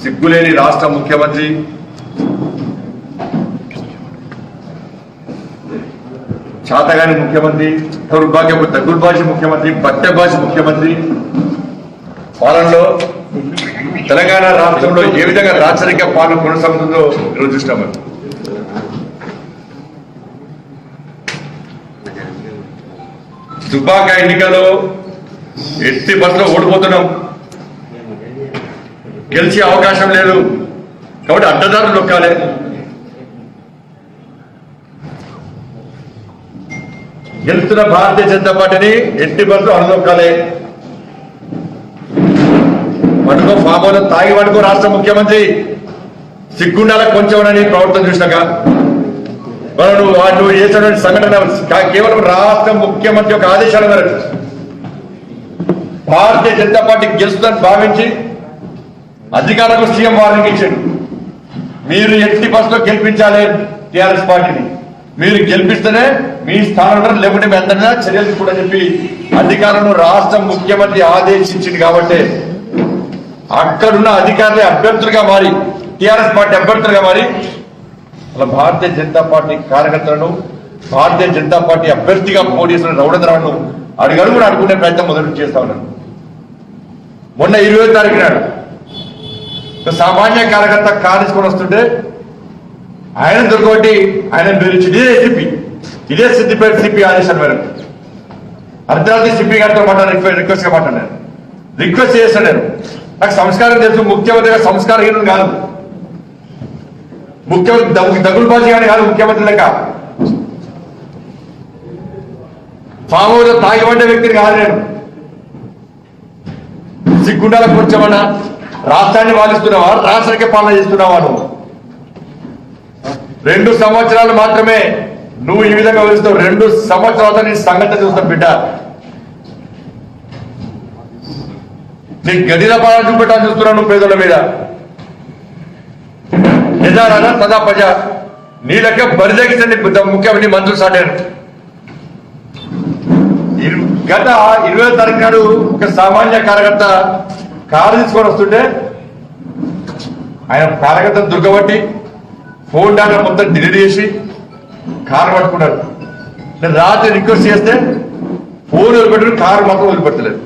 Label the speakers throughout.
Speaker 1: సిగ్గులేని రాష్ట్ర ముఖ్యమంత్రి, చాతగాని ముఖ్యమంత్రి, దౌర్భాగ్యపు దగ్గుల్బాజీ ముఖ్యమంత్రి, బట్టెబాజీ ముఖ్యమంత్రి పాలనలో తెలంగాణ రాష్ట్రంలో ఏ విధంగా రాచరిక పాలన కొనసాగుతుందో ఈరోజు చూసినాం. దుబ్బాక ఎన్నికల్లో ఎట్టి బస్సులో ఓడిపోతున్నాం, గెలిచే అవకాశం లేదు కాబట్టి అడ్డదారులు నొక్కాలి. గెలుస్తున్న భారతీయ జనతా పార్టీని ఎట్టి బస్సులో అణదొక్కాలి. పట్టుకో ఫామోలో తాగి పట్టుకో రాష్ట్ర ముఖ్యమంత్రి, సిగ్గుండాల కొంచెం ప్రవర్తన చూసినాక నువ్వు చేసిన సంఘటన కేవలం రాష్ట్ర ముఖ్యమంత్రి యొక్క ఆదేశాల మేరకు భారతీయ జనతా పార్టీ గెలుస్తుందని భావించి అధికారులకు సీఎం వార్నింగ్ ఇచ్చాడు. మీరు ఎట్టి బస్సులో గెలిపించాలి టీఆర్ఎస్ పార్టీని, మీరు గెలిపిస్తేనే మీ స్థానంలో లేకుంటే మీ అందరినీ చర్యలు కూడా చెప్పి అధికారులను రాష్ట్ర ముఖ్యమంత్రి ఆదేశించింది. కాబట్టి అక్కడున్న అధికారులే అభ్యర్థులుగా మారి టీఆర్ఎస్ పార్టీ అభ్యర్థులుగా మారి అలా భారతీయ జనతా పార్టీ కార్యకర్తలను భారతీయ జనతా పార్టీ అభ్యర్థిగా పోటీ చేసిన రౌడేంద్రరావును అడుగడుగును అడుగునే ప్రయత్నం మొదలు చేస్తా ఉన్నాను. మొన్న 20వ తారీఖు నాడు సామాన్య కార్యకర్త కారు తీసుకొని వస్తుంటే ఆయన దొరకబట్టి ఆయన పిలిచి ఇదే సిద్దిపేట సిపి ఆదేశాల మేరకు అర్ధరాత్రి సిపి గారితో రిక్వెస్ట్ గా మాట్లాడాను. రిక్వెస్ట్ చేశాను నేను, నాకు సంస్కారం తెలుసు, ముఖ్యమంత్రిగా సంస్కారహీనుడు కాదు, ముఖ్యమంత్రి దగ్గుల్బాజీ గాని కాదు, ముఖ్యమంత్రి లెక్క ఫామ్ హౌస్ లో తాగిపడ్డ వ్యక్తిని కాదు నేను. సిగ్గుండాలకు కూర్చోమన్నా రాష్ట్రాన్ని పాలిస్తున్నావా, రాష్ట్రానికి పాలన చేస్తున్నావా? నువ్వు 2 సంవత్సరాలు మాత్రమే నువ్వు ఈ విధంగా వలుస్తావు. 2 సంవత్సరాలతో నీ సంగతి చూస్తాం బిడ్డ. నీ గదిల పాలన చూపెట్టాలని చూస్తున్నావు నువ్వు పేదల మీద. నిజానా సదా ప్రజా నీ లెక్క బరిదగించండి ముఖ్యమంత్రి మంత్రులు సాటారు. గత 20వ తారీఖు నాడు ఒక సామాన్య కార్యకర్త కారు తీసుకొని వస్తుంటే ఆయన కార్యకర్తను దుర్గబట్టి ఫోన్ డాటా మొత్తం డిలీట్ చేసి కారు పట్టుకున్నారు. నేను రాత్రి రిక్వెస్ట్ చేస్తే ఫోన్ వదిలిపెట్టారు, కారు మాత్రం వదిలిపెట్టలేదు.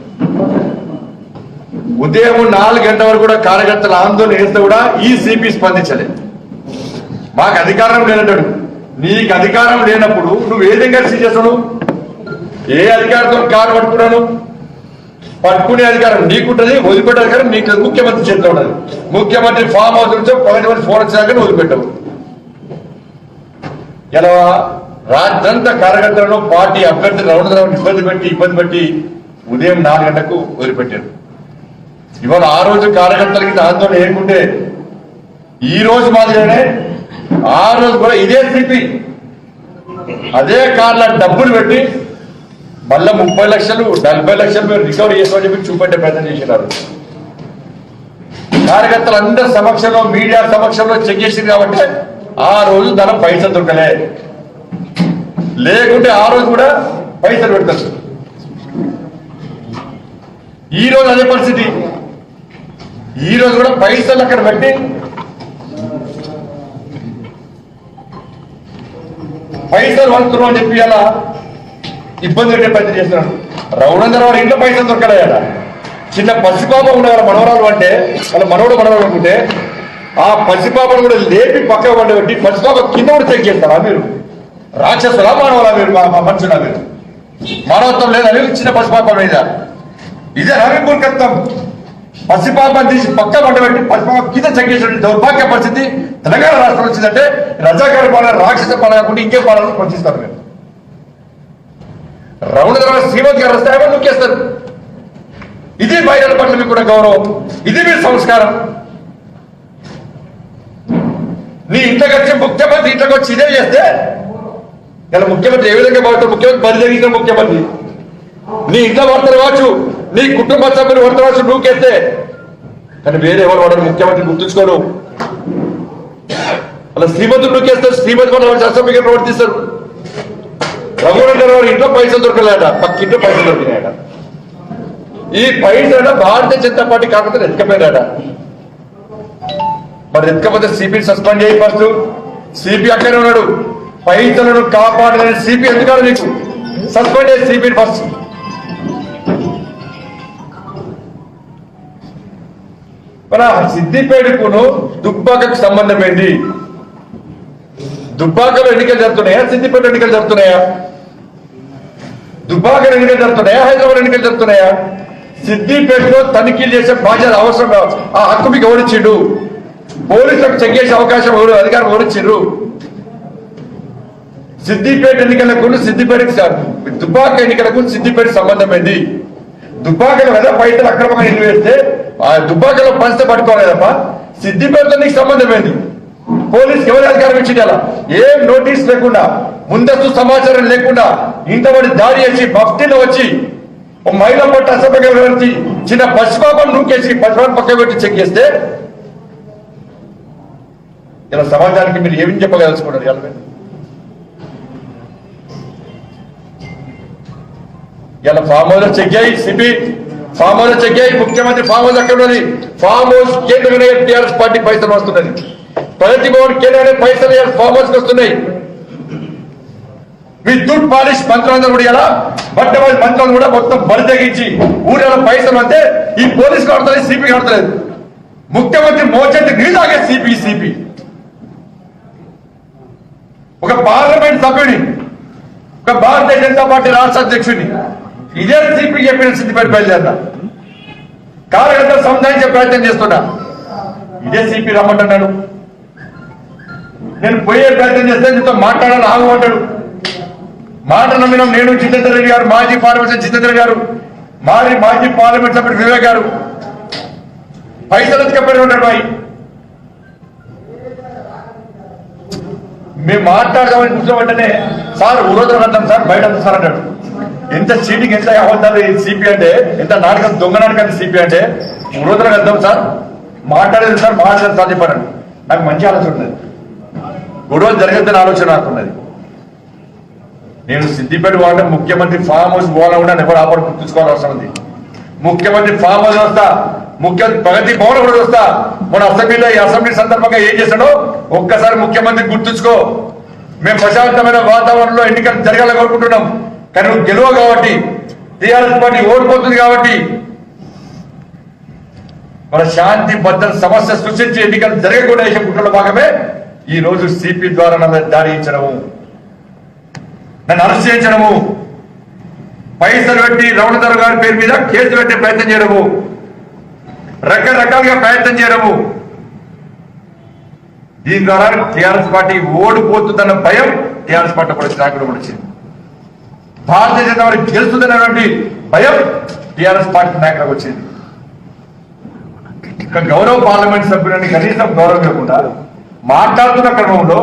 Speaker 1: ఉదయం 4 గంటల వరకు కూడా కార్యకర్తలు ఆందోళన చేస్తే కూడా ఈ సిపి స్పందించలేదు. మాకు అధికారం లేదంటాడు. నీకు అధికారం లేనప్పుడు నువ్వు ఏ విధంగా సీజ్ చేస్తావు? ఏ అధికారంతో కారు పట్టుకున్నాను? పట్టుకునే అధికారం నీకుంటది, వదిలిపెట్టే అధికారం నీకు ముఖ్యమంత్రి చేతిలో ఉన్నది. ముఖ్యమంత్రి ఫామ్ హౌస్ నుంచి 10 మంది ఫోన్ వచ్చాక వదిలిపెట్టావు. ఇలా రాజ్యంతా కార్యకర్తలను పార్టీ అభ్యర్థులు రౌండ్ ఇబ్బంది పెట్టి ఉదయం 4 గంటలకు వదిలిపెట్టారు. ఇవాళ ఆ రోజు కార్యకర్తలకి ఆందోళన ఏముంటే ఈ రోజు మాదిరిగానే ఆ రోజు కూడా ఇదే స్థితి అదే కార్ల డబ్బులు పెట్టి మళ్ళా 30 లక్షలు 40 లక్షలు మీరు రికవరీ చేస్తామని చెప్పి చూపెట్టే ప్రయత్నం చేసినారు. కార్యకర్తలు అందరి సమక్షంలో మీడియా సమక్షంలో చెక్ చేసింది కాబట్టి ఆ రోజు ధనం పైసలు దొరకలే, లేకుంటే ఆ రోజు కూడా పైసలు పెడతారు. ఈ రోజు అదే పరిస్థితి. ఈ రోజు కూడా పైసలు అక్కడ పెట్టి పైసలు వస్తున్నాం అని చెప్పి అలా ఇబ్బంది పెట్టే ప్రయత్నం చేస్తున్నాడు. రౌడందరూ వాడు ఇంట్లో పైసలు దొరకలేదా? చిన్న పసిపాప ఉండే వాళ్ళ మనవరాలు అంటే వాళ్ళ మనవడు అనుకుంటే ఆ పసిపాపను కూడా లేపి పక్కకు పండబెట్టి పసిపాప కింద కూడా చెక్ చేస్తారా మీరు? రాక్షసులా మానవులా మీరు? మనుషులా మీరు? మానవత్వం లేదా చిన్న పసిపాప మీద? ఇదే రవిపూర్కత్వం. పసిపాపను తీసి పక్క పండబెట్టి పసిపాప కింద చెక్ చేసిన దౌర్భాగ్య పరిస్థితి తెలంగాణ రాష్ట్రం వచ్చిందంటే రజాకారి పాలన, రాక్షస పాలన కాకుండా ఇంకే పాలన ప్రశ్నిస్తారు మీరు. రౌండ్ శ్రీమతి గారు వస్తే ఎవరు నొక్కేస్తారు. ఇది మహిళల పట్ల మీకు కూడా గౌరవం, ఇది మీ సంస్కారం. నీ ఇంట్లోకి వచ్చి ముఖ్యమంత్రి ఇంట్లోకి వచ్చి ఇదే చేస్తే ఇలా ముఖ్యమంత్రి ఏ విధంగా బాగుంటారు? ముఖ్యమంత్రి బరిదగిన ముఖ్యమంత్రి నీ ఇంట్లో వార్తలు కావచ్చు, నీ కుటుంబ సభ్యులు వార్తలు కావచ్చు నువ్వుకేస్తే, కానీ వేరే ఎవరు వాడరు. ముఖ్యమంత్రి గుర్తుంచుకోరు. అలా శ్రీమంతులు నూకేస్తారు, శ్రీమతి వాళ్ళు అసెంబ్లీకి ప్రవర్తిస్తారు. రఘునందన్ గారు ఇంట్లో పైసలు దొరకలేట, పక్కింట్లో పైసలు దొరికినాయట. ఈ పైసలు భారతీయ జనతా పార్టీ కాకపోతే ఎత్తుకపోయినాట. మరి ఎత్తుకపోతే సిపిని సస్పెండ్ చేయి ఫస్ట్. సిపి అక్కడే ఉన్నాడు, పైసలను కాపాడలేని సిపి ఎందుకాడు నీకు? సస్పెండ్ చేసి సిపిని ఫస్ట్. మన సిద్దిపేటకును దుబ్బాకకు సంబంధం ఏంటి? దుబ్బాకలో ఎన్నికలు జరుగుతున్నాయా, సిద్దిపేట ఎన్నికలు జరుగుతున్నాయా? దుబ్బాకలో ఎన్నికలు జరుగుతున్నాయా, హైదరాబాద్ ఎన్నికలు జరుగుతున్నాయా? సిద్దిపేటలో తనిఖీలు చేసే బాధ్యత అవసరం, ఆ హక్కు మీకు ఎవరిచ్చిండు? పోలీసులకు చెక్ చేసే అవకాశం ఎవరు, అధికారం ఎవరిచ్చిండ్రు? సిద్దిపేట ఎన్నికలకు సిద్దిపేటకి దుబ్బాక ఎన్నికలకు సిద్దిపేట సంబంధం ఏంటి? దుబ్బాకలో కదా పైసలు అక్రమంగా ఇల్లు వేస్తే ఆ దుబ్బాకలో పంచితే పట్టుకోలేదప్ప. సిద్దిపేటతో నీకు సంబంధం ఏంటి? పోలీసుకి ఎవరి అధికారం ఇచ్చింది? అలా ఏం నోటీస్ లేకుండా, ముందస్తు సమాచారం లేకుండా ఇంతమంది దాడి చేసి మఫ్టీలో వచ్చి మహిళ పట్ల అసభ్యంగా వివరించి చిన్న పసిపాపం నూకేసి పసిపాపం పక్క పెట్టి చెక్ చేస్తే ఇలా సమాజానికి మీరు ఏమి చెప్పగలుచుకున్నారు? ఇలా ఫామ్ హౌస్ చెక్ చేయి, సిపి ఫామ్ హౌస్ చెక్ చేయి, ముఖ్యమంత్రి ఫామ్ హౌస్ అక్కడ ఉన్నది. ఫామ్ హౌస్ కేంద్రంగానే టీఆర్ఎస్ పార్టీ పైసలు వస్తున్నది. ప్రగతి భవన్ కేంద్రంగానే పైసలు ఫామ్ హౌస్ కి వస్తున్నాయి. విద్యుత్ పాలిష్ మంత్రులందరూ కూడా ఇలా బట్టవాళ్ళ మంత్రులు కూడా మొత్తం బలి తగ్గించి ఊళ్ళలో పైసలు అంతే ఈ పోలీసు కడతలేదు, సిపి కడతలేదు. ముఖ్యమంత్రి మోచెత్తి నీళ్ళు తాగే సిపి ఒక పార్లమెంట్ సభ్యుని, ఒక భారతీయ జనతా పార్టీ రాష్ట్ర అధ్యక్షుడిని ఇదే సిపి చెప్పిన సిద్దిపేట బయలుదేరా కార్యకర్తలు సంధానించే ప్రయత్నం చేస్తున్నా. ఇదే సిపి రమ్మంటున్నాడు, నేను పోయే ప్రయత్నం చేస్తే నీతో మాట్లాడాలని ఆగమంటాడు. మాట నమ్మినాం నేను, జితేందర్ రెడ్డి గారు, మాజీ పార్లమెంట్ జితేందర్ గారు, మాజీ పార్లమెంట్ సభ్యుడు వివేక్ గారు పైసలు ఎత్తుకపోయి ఉంటాడు. బాయ్ మేము మాట్లాడదామని కూర్చోబెట్టనే సార్ ఉరోజు అంటాం సార్, బయట సార్ అంటాడు. ఎంత చీటింగ్, ఎంత అబద్ధాలు సిపి అంటే, ఎంత నాటకం, దొంగ నాటకాన్ని సిపి అంటే ఉరోజున వెళ్దాం సార్, మాట్లాడేది సార్, మాట్లాడేది సార్ చెప్పాడు. నాకు మంచి ఆలోచన ఉన్నది, గొడవలు జరగద్దని ఆలోచన నాకున్నది. నేను సిద్దిపేట వాడిన ముఖ్యమంత్రి ఫామ్ హౌస్ పోవాలని కూడా ఎవరు ఆపడం గుర్తుంచుకోవాల్సిన అవసరం ఉంది. ముఖ్యమంత్రి ఫామ్ హౌస్ వస్తా, ముఖ్యమంత్రి ప్రగతి భవన్ కూడా వస్తా. మన అసెంబ్లీలో ఈ అసెంబ్లీ సందర్భంగా ఏం చేశాడో ఒక్కసారి ముఖ్యమంత్రి గుర్తుంచుకో. మేము ప్రశాంతమైన వాతావరణంలో ఎన్నికలు జరగాలని కోరుకుంటున్నాం, కానీ నువ్వు గెలువ కాబట్టి, టీఆర్ఎస్ పార్టీ ఓడిపోతుంది కాబట్టి మన శాంతి భద్రత సమస్య సృష్టించి ఎన్నికలు జరగకుండా చేసే కుట్రలో భాగమే ఈ రోజు సిపి ద్వారా నన్ను దాడించడము, నన్ను అరెస్ట్ చేయించడము, పైసలు పెట్టి రమణధర్ గారి పేరు మీద కేసులు పెట్టే ప్రయత్నం చేయడము, రకరకాలుగా ప్రయత్నం చేయడము. దీని ద్వారా టీఆర్ఎస్ పార్టీ ఓడిపోతుందన్న భయం టీఆర్ఎస్ పార్టీ కూడా నాయకుడు కూడా వచ్చింది. భారతీయ జనతా పార్టీ గెలుస్తుందన్నటువంటి భయం టీఆర్ఎస్ పార్టీ నాయకులకు వచ్చింది. గౌరవ పార్లమెంట్ సభ్యులని కనీసం గౌరవం లేకుండా మాట్లాడుతున్న క్రమంలో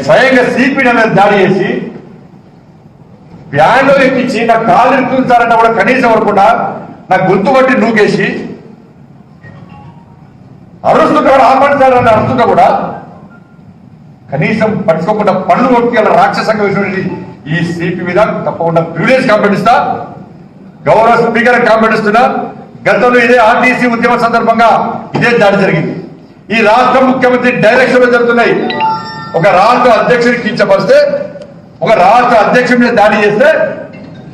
Speaker 1: స్వయంగా సిపి దాడి చేసి వ్యాన్లో ఎక్కించి నా కాలు ఇరుకుంటారంటే కూడా కనీసం వరకుండా నా గొంతు బట్టి నూకేసి అరుస్తుంటాడు, ఆపడతారని అరుస్తుంటా కూడా కనీసం పట్టుకోకుండా పనులు కొట్టుకు రాక్షసంగా వేసినటువంటి ఈ సిపి మీద తప్పకుండా ప్రివిలేజ్ కాంప్లైంట్ ఇస్తా, గౌరవ స్పీకర్ కాంప్లైంట్ ఇస్తున్నా. గతంలో ఇదే ఆర్టీసీ ఉద్యమ సందర్భంగా ఇదే దాడి జరిగింది. ఈ రాష్ట్ర ముఖ్యమంత్రి డైరెక్షన్ జరుగుతున్నాయి. ఒక రాష్ట్ర అధ్యక్షుడికి కించపరిస్తే, ఒక రాష్ట్ర అధ్యక్షుడి మీద దాడి చేస్తే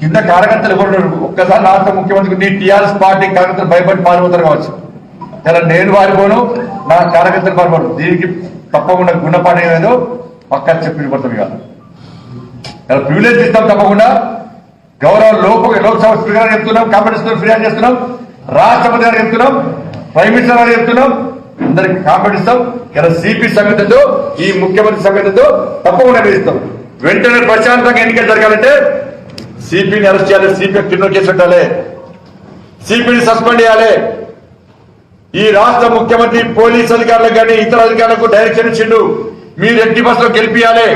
Speaker 1: కింద కార్యకర్తలు ఎవరు? ఒక్కసారి రాష్ట్ర ముఖ్యమంత్రికి నీ టీఆర్ఎస్ పార్టీ కార్యకర్తలు భయపడి పారిపోతారు కావచ్చు. ఇలా నేను పారిపోను, నా కార్యకర్తలు పారిపోను. దీనికి తప్పకుండా గుణపాఠం ఏదో పక్కా చెప్పి పడుతుంది కాదు. ఇలా ప్రివిలేజ్ ఇస్తాం తప్పకుండా. గౌరవ లోక్సభ స్పీకర్ చెప్తున్నాం, కాంపిటీస్ ఫిర్యాదు చేస్తున్నాం, రాష్ట్రపతి గారు చెప్తున్నాం, ప్రైమ్ మినిస్టర్ గారు చెప్తున్నాం, అందరికి కాంపిటీ ఇస్తాం. ఇలా సిపి సంగతితో, ఈ ముఖ్యమంత్రి సంగతితో తప్పకుండా ఇస్తాం. వెంటనే ప్రశాంతంగా ఎన్నికలు జరగాలంటే సిపిని అరెస్ట్ చేయాలి, సిపి క్రిమినల్ కేసు పెట్టాలి, సిపిని సస్పెండ్ చేయాలి. ఈ రాష్ట్ర ముఖ్యమంత్రి పోలీస్ అధికారులకు కానీ ఇతర అధికారులకు డైరెక్షన్ ఇచ్చిండు, మీరు ఎట్టి బస్సులో గెలిపియాలి,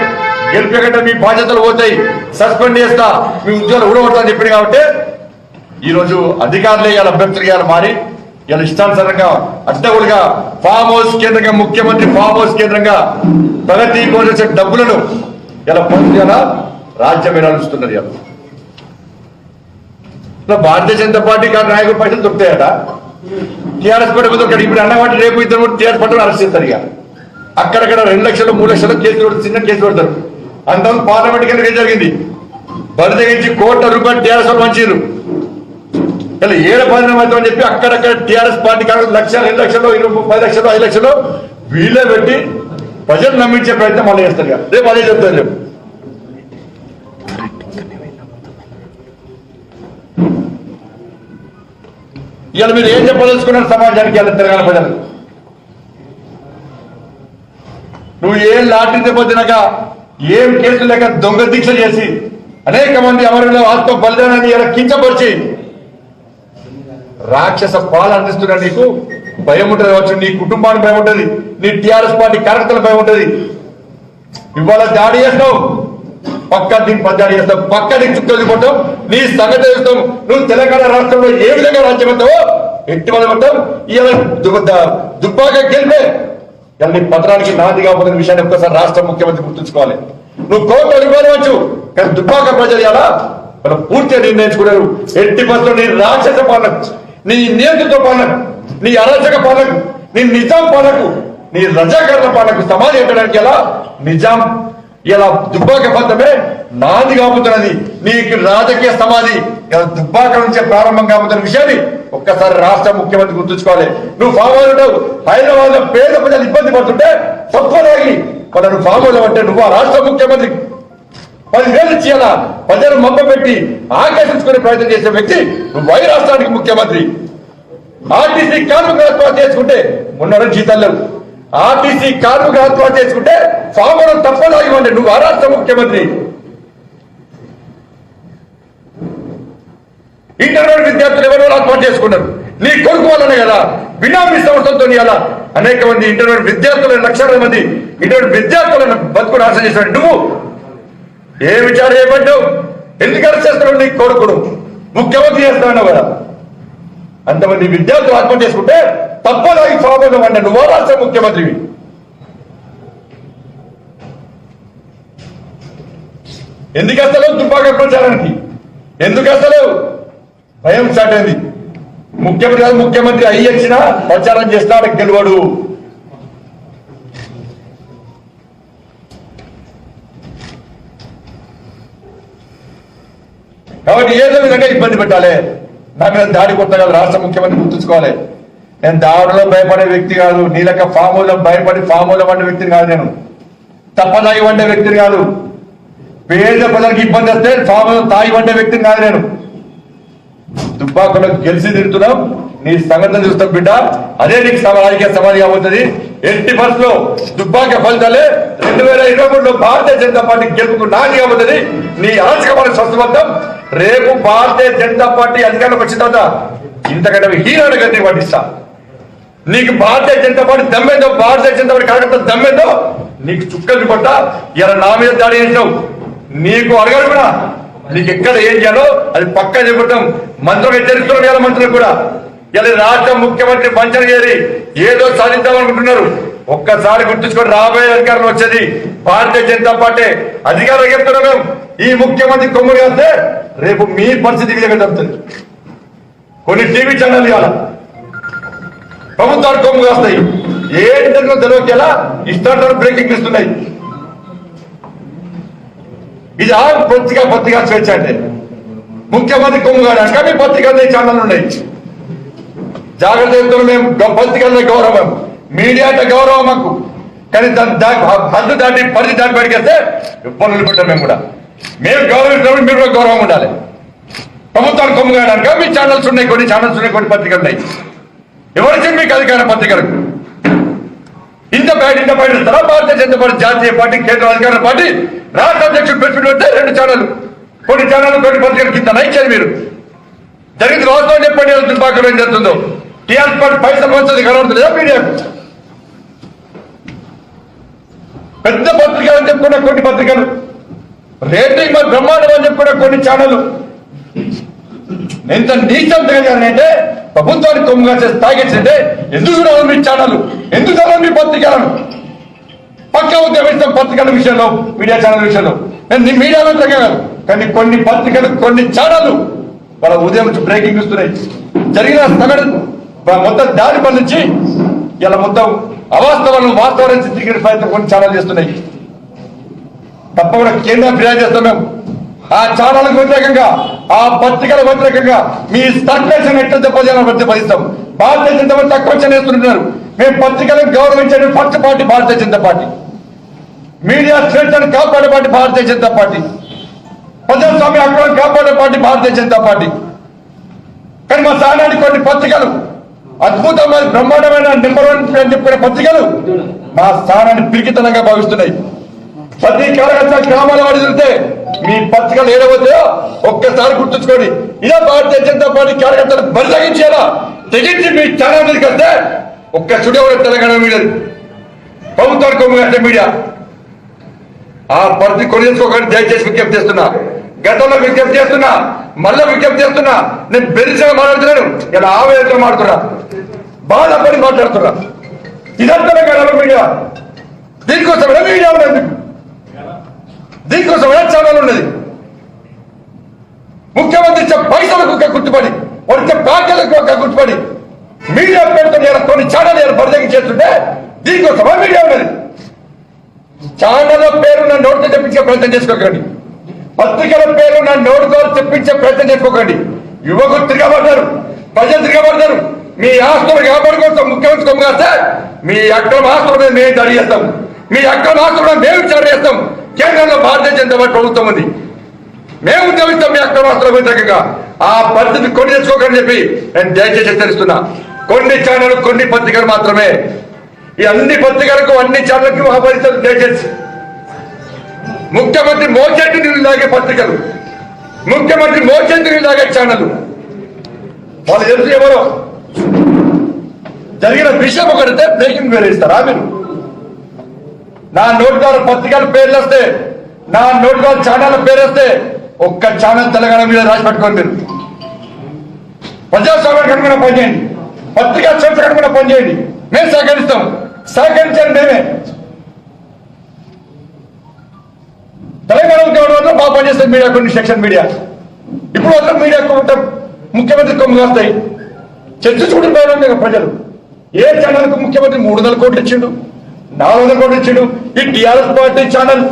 Speaker 1: గెలిపేకంటే మీ బాధ్యతలు పోతాయి, సస్పెండ్ చేస్తా, మీ ఉద్యోగాలు ఊడగొడతా అని చెప్పింది. కాబట్టి ఈ రోజు అధికారులే ఇవాళ అభ్యర్థులు ఇవాళ మారి ఇలా ఇష్టానుసారంగా అడ్డగులుగా ఫామ్ హౌస్ కేంద్రంగా, ముఖ్యమంత్రి ఫామ్ హౌస్ కేంద్రంగా ప్రగతి వచ్చే డబ్బులను ఇలా పొందుతున్న రాజ్యం వినాలుస్తున్నది. ఇలా భారతీయ జనతా పార్టీ నాయకుల పైసలు దొరుకుతాయట, టీఆర్ఎస్ పార్టీ ఒకటి ఇప్పుడు అన్నవాటి రేపు ఇద్దరు టీఆర్ఎస్ పార్టీ అరెస్ట్ చేస్తారు. ఇక అక్కడక్కడ 2 లక్షలు 3 లక్షలు కేసులు చిన్న కేసు పెడతారు. అంతకుముందు పార్లమెంట్ కింద జరిగింది. బరితెగించి కోట్ల రూపాయలు టీఆర్ఎస్ వాళ్ళు మంచిరు. ఇలా 7-10 మంది అని చెప్పి అక్కడక్కడ టీఆర్ఎస్ పార్టీ కాకుండా 1 లక్ష 2 లక్షలు 10 లక్షలు 5 లక్షలు వీళ్ళే పెట్టి ప్రజలు నమ్మించే ప్రయత్నం మళ్ళీ చేస్తారు. రేపు అదే చెప్తారు. రేపు ఇవాళ మీరు ఏం చెప్పదలుచుకున్నారు సమాజానికి? ఇలా తెలంగాణ ప్రజలు నువ్వు ఏం లాఠీ దెబ్బతినక ఏం కేసులు లేక దొంగ దీక్ష చేసి అనేక మంది అమరుల ఆత్మ బలిదానాన్ని ఇలా కించపరిచి రాక్షస పాలు అందిస్తున్నా నీకు భయం ఉంటుంది కావచ్చు, నీ కుటుంబానికి భయం ఉంటుంది, నీ టీఆర్ఎస్ పార్టీ కార్యకర్తల భయం ఉంటుంది. ఇవాళ దాడి చేస్తావు, పక్కా దీన్ని పద్దాడి చేస్తావు, పక్కా నీకు చుట్టూ పడతావు, నీ సంగతి చేస్తాం. నువ్వు తెలంగాణ రాష్ట్రంలో ఏ విధంగా రాజ్యం అవుతావో ఎట్టి వాళ్ళు పడతావు. ఇలా దుబ్బాక గెలిపే ఇలా నీ పత్రానికి నాది కాకపోతున్న విషయాన్ని ఒక్కసారి రాష్ట్ర ముఖ్యమంత్రి గుర్తుంచుకోవాలి. నువ్వు కోర్టు అడిగిపోవచ్చు, కానీ దుబ్బాక ప్రజలు ఎలా మనం పూర్తిగా నిర్ణయించుకున్నారు. ఎట్టి బస్సులో నీ రాక్షస పాలనకు, నీ నియంత్రిత పాలనకు, నీ అరాచక పాలనకు, నీ నిజాం పాలనకు, నీ రజాకరణ పాలనకు సమాధి ఎక్కడానికి ఎలా నిజాం ఇలా దుబ్బాక పంతమే నాది కాబోతున్నది. నీకు రాజకీయ సమాధి ఇలా దుబ్బాక నుంచే ప్రారంభం కాబోతున్న విషయాన్ని ఒక్కసారి రాష్ట్ర ముఖ్యమంత్రి గుర్తుంచుకోవాలి. నువ్వు ఫామ్ ఉంటావు, హైదరాబాద్ లో పేద ప్రజలు ఇబ్బంది పడుతుంటే తప్పదాగి వాళ్ళను ఫామ్ అంటే నువ్వు ఆ రాష్ట్ర ముఖ్యమంత్రి 10,000 ఇచ్చేయాలా ప్రజలు మబ్బ పెట్టి ఆకర్షించుకునే ప్రయత్నం చేసే వ్యక్తి నువ్వు ఈ రాష్ట్రానికి ముఖ్యమంత్రి. ఆర్టీసీ కార్మికుల ఆత్మహత్య చేసుకుంటే మొన్న జీతాలు లేవు. ఆర్టీసీ కార్మికుల ఆత్మహత్య చేసుకుంటే ఫామ్ తప్పదాగి ఉండే నువ్వు ఆ రాష్ట్ర ముఖ్యమంత్రి. ఇంటర్మీడియట్ విద్యార్థులు ఎవరెవరు ఆత్మహత్య చేసుకున్నారు నీ కొడుకు వల్లనే కదా. బినామీ సంస్థలతో ఇలా అనేక మంది ఇంటర్మీడియట్ విద్యార్థులను 1,00,000 మంది ఇంటర్మీడియట్ విద్యార్థులను బతుకు నాశనం చేశాడు. నువ్వు ఏ విచారం చేయబడ్డావు? ఎందుకు అరెస్ట్ చేస్తున్నావు? నీ కొడుకును ముఖ్యమంత్రి చేస్తున్నావు కదా. అంతమంది విద్యార్థులు ఆత్మహత్య చేసుకుంటే తప్పదాగి ఫామ్ అంటే నువ్వు రాష్ట్ర ముఖ్యమంత్రివి. ఎందుకు అసలు దుబ్బాక ప్రచారానికి ఎందుకు అసలు భయం స్టార్ట్ అయింది? ముఖ్యమంత్రి కాదు, ముఖ్యమంత్రి అయ్యొచ్చినా ప్రచారం చేసినా గెలవడు. కాబట్టి ఏదో విధంగా ఇబ్బంది పెట్టాలి. నా మీద దాడి కొట్టగల రాష్ట్ర ముఖ్యమంత్రి గుర్తుంచుకోవాలి. నేను దాడిలో భయపడే వ్యక్తి కాదు, నీలక ఫాములో భయపడి ఫాములో వండే వ్యక్తిని కాదు, నేను తప్పదాగి వండే వ్యక్తిని కాదు, పేద ప్రజలకు ఇబ్బంది వస్తే ఫాములో తాగి వండే వ్యక్తిని కాదు నేను. దుబ్బాకలో గెలిచి తిరుగుతున్నాం, నీ సంగతి చూస్తాం బిడ్డ. అదే నీకు రాజకీయ సమాధి అవుతుంది. ఎట్టి బస్సులో దుబ్బాక ఫలితాలే 2023లో భారతీయ జనతా పార్టీ గెలుపుకు నాది అవుతుంది. నీ అరాచకమైన స్వస్థబద్ధం రేపు భారతీయ జనతా పార్టీ అధికారంలోకి వచ్చిన తర్వాత ఇంతకంటే హీరోని గతి పట్టిస్తా. నీకు భారతీయ జనతా పార్టీ దమ్మేందో, భారతీయ జనతా పార్టీ కార్యకర్త దమ్మేందో నీకు చుక్కలు కొట్టా. ఇలా నా మీద దాడి చేసినావు, నీకు అడగడు కూడా నీకు ఎక్కడ ఏం చేయాలో అది పక్కా చెబుతాం. మంత్రులు హెచ్చరిస్తున్నారు ఇలా మంత్రులు కూడా. ఇలా రాష్ట్ర ముఖ్యమంత్రి పంచన చేరి ఏదో సాధిద్దామనుకుంటున్నారు. ఒక్కసారి గుర్తుంచుకొని రాబోయే అధికారం వచ్చేది భారతీయ జనతా పార్టీ అధికారం చెప్తున్నాం. మేము ఈ ముఖ్యమంత్రి కొమ్ముడు వస్తే రేపు మీ పరిస్థితి విధంగా చెప్తుంది. కొన్ని టీవీ ఛానల్ ఇవాళ ప్రభుత్వాలు కొమ్ము కాస్తాయి. ఏంటి తెలియకేలా ఇష్టాలు బ్రేకింగ్ ఇస్తున్నాయి. ఇది ఆ పత్రికా స్వేచ్ఛ అంటే ముఖ్యమంత్రి కొమ్ము కాడానికి మీ పత్రికలు ఛానల్ ఉన్నాయి. జాగ్రత్త చెప్తున్నాం. మేము పత్రికల్లో గౌరవం, మీడియా అంటే గౌరవం మాకు. కానీ హద్దు దాటి పరిధి దాటి బయటకేస్తే ఇబ్బంది నిలబడ్డాం. మేము కూడా మేము గౌరవించినప్పుడు మీరు కూడా గౌరవం ఉండాలి. ప్రభుత్వాన్ని కొమ్ము కాయడానికి మీ ఛానల్స్ ఉన్నాయి, కొన్ని ఛానల్స్ ఉన్నాయి, కొన్ని పత్రికలు ఉన్నాయి. ఎవరిచ్చింది మీకు అధికార పత్రికలకు? ఇంత బయట ఇస్తారా? భారతీయ జనతా పార్టీ జాతీయ పార్టీ, కేంద్ర అధికార పార్టీ, రాష్ట్ర అధ్యక్షుడు ప్రెస్ మీట్ పెడితే 2 ఛానల్, కొన్ని ఛానల్, కొన్ని పత్రికల కింద ఇచ్చారు. మీరు జరిగింది వాస్తవం చెప్పండి. దుబ్బాకలో ఏం జరుగుతుందో టీఆర్ఎస్ పార్టీ పైసలు పంచది కనబడుతుందా మీడియాకు? పెద్ద పత్రికలు అని చెప్పుకున్న కొన్ని పత్రికలు, రేటింగ్ మరి బ్రహ్మాండం అని చెప్పుకున్న కొన్ని ఛానళ్ళు ఎంత నీచంతగా జరిగినంటే ప్రభుత్వానికి కొమ్ముగా చేసి తాగేసింటే ఎందుకు చూడాలి మీ ఛానల్? ఎందుకు చూడాలి మీ పత్రికలను? పక్క ఉద్యమిస్తాం పత్రికల విషయంలో, మీడియా ఛానల్ విషయంలో. నేను మీడియాలో కాదు, కానీ కొన్ని పత్రికలు, కొన్ని ఛానళ్ళు వాళ్ళ ఉదయం నుంచి బ్రేకింగ్ ఇస్తున్నాయి. జరిగిన సంఘటన మొత్తం దారి నుంచి ఇలా మొత్తం అవాస్తవాలను వాస్తవాలను చిత్రీకరించే ప్రయత్నం కొన్ని ఛానల్ చేస్తున్నాయి. తప్పకుండా కేంద్రం ఫిర్యాదు చేస్తాం. మేము ఆ ఛానళ్ళకు వ్యతిరేకంగా, ఆ పత్రికల వ్యతిరేకంగా మీ సర్వేషన్ ఎట్లా దెబ్బతీయాలని ప్రతిపాదిస్తాం. భారతీయ జనతా పార్టీ తక్కువ చేస్తున్నారు. మేము పత్రికలను గౌరవించే first party Bharatiya Janata party, media స్వేచ్ఛను కాపాడే పార్టీ భారతీయ జనతా పార్టీ, ప్రజాస్వామ్య హక్కులను కాపాడే పార్టీ భారతీయ జనతా పార్టీ. కానీ మా సానాటి కొన్ని పత్రికలు అద్భుతమైన బ్రహ్మాండమైన నెంబర్ 1 అని చెప్పిన పత్రికలు మా స్థానాన్ని పిరికితనంగా భావిస్తున్నాయి. ప్రతి కార్యకర్త గ్రామాల వాడి చూస్తే మీ పత్రికలు ఏడవద్దో ఒక్కసారి గుర్తుంచుకోండి. ఇదే భారతీయ జనతా పార్టీ కార్యకర్తలు బరితగించేలా తెగించి మీ ఛానల్ మీదకి వస్తే ఒక్క స్టూడియో తెలంగాణ మీడియా ప్రభుత్వానికి కొమ్ముగట్టే మీడియా ఆ పరిస్థితి కొనేసుకోకండి. దయచేసి విజ్ఞప్తి చేస్తున్నా, గతంలో విజ్ఞప్తి చేస్తున్నా, మళ్ళా విజ్ఞప్తి చేస్తున్నా. నేను బెరిసగా మాట్లాడుతున్నాను, ఇలా ఆవేదనతో మాట్లాడుతున్నా, బాధపడి మాట్లాడుతున్నా. ఇదంతా తెలంగాణ మీడియా. దీనికోసమైనా మీడియా ఉన్నది, దీనికోసమైనా ఛానల్ ఉన్నది. ముఖ్యమంత్రి ఇచ్చే పైసలకు ఒక గుర్తుపడి, వాడు ఇచ్చే ప్యాకేజీలకు ఒక గుర్తుపడి మీడియా పేరుతో కొన్ని ఛానల్ బరిదగి చేస్తుంటే దీనికోసమా మీడియా ఉన్నది. ఛానల్ పేరు నా నోటితో చెప్పించే ప్రయత్నం చేసుకోకండి. పత్రికల పేరు నా నోటితో చెప్పించే ప్రయత్నం చేసుకోకండి. యువకులు తిరగబడతారు, ప్రజలు తిరగబడతారు. మీ ఆస్తులు కాపాడుకోవడం ముఖ్యమంత్రి కొమ్ముగాస్తే మీ అక్రమ ఆస్తుల మీద మేము దాడి చేస్తాం. మీ అక్రమ ఆస్తుల మీద మేము విచారణ చేస్తాం. కేంద్రంలో భారతీయ జనతా పార్టీ ప్రభుత్వం ఉంది, మేము ఉద్యమిస్తాం మీ అక్రమ ఆస్తుల వ్యతిరేకంగా. ఆ పరిస్థితి కొని తెచ్చుకోకని చెప్పి నేను దయచేసి హెచ్చరిస్తున్నా. కొన్ని ఛానల్, కొన్ని పత్రికలు మాత్రమే. ఈ అన్ని పత్రికలకు, అన్ని ఛానళ్ళకి మహాపరిస్థితులు దయచేసి. ముఖ్యమంత్రి మోచేతి నీళ్ళు తాగే పత్రికలు, ముఖ్యమంత్రి మోచేతి నీళ్ళు తాగే ఛానల్, వాళ్ళు తెలుసు ఎవరో. జరిగిన విషయం ఒకరితే బ్రేకింగ్ వేరే ఇస్తారా మీరు? నా నోటి ద్వారా పత్రికల పేర్లు వస్తే, నా నోటి ద్వారా ఛానల్ పేరు వస్తే ఒక్క ఛానల్ తెలంగాణ మీద రాసి పెట్టుకోండి. మీరు ప్రజాస్వామ్యానికి అనుకున్న పనిచేయండి, పత్రికా స్వేచ్ఛకు అనుకున్న పనిచేయండి. మేము సహకరిస్తాం, సహకరించండి. మేమే తెలంగాణ ఉద్యమంలో బాగా పనిచేస్తాం మీడియా, కొన్ని సెక్షన్ మీడియా. ఇప్పుడు మాత్రం మీడియా ముఖ్యమంత్రి కొమ్ము కాస్తాయి. చర్చించుకుంటున్నారు ప్రజలు. ఏ ఛానల్కు ముఖ్యమంత్రి 300 కోట్లు ఇచ్చిండు, 400 కోట్లు ఇచ్చిండు. ఈ టీఆర్ఎస్ పార్టీ ఛానల్,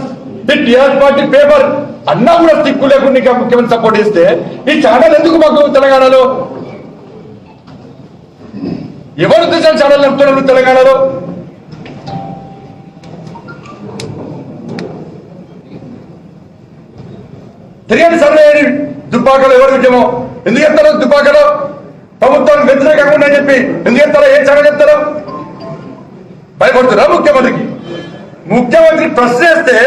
Speaker 1: ఈ టీఆర్ఎస్ పార్టీ పేపర్ అన్నా కూడా దిక్కు లేకుండా ఇంకా ముఖ్యమంత్రి సపోర్ట్ చేస్తే ఈ ఛానల్ ఎందుకు మాకు తెలంగాణలో? ఎవరు తెచ్చిన ఛానల్ నడుపుతున్నారు తెలంగాణలో? తిరిగి సర్వే దుబ్బాకలో ఎవరు ఉద్యమం ఎందుకు చెప్తారో, దుబ్బాకలో ప్రభుత్వానికి వ్యతిరేకంగా ఉందని చెప్పి ఎందుకు చెప్తారో, ఏ ఛానల్ చెప్తారో? భయపడుతున్నా ముఖ్యమంత్రికి. ముఖ్యమంత్రి ప్రశ్న చేస్తే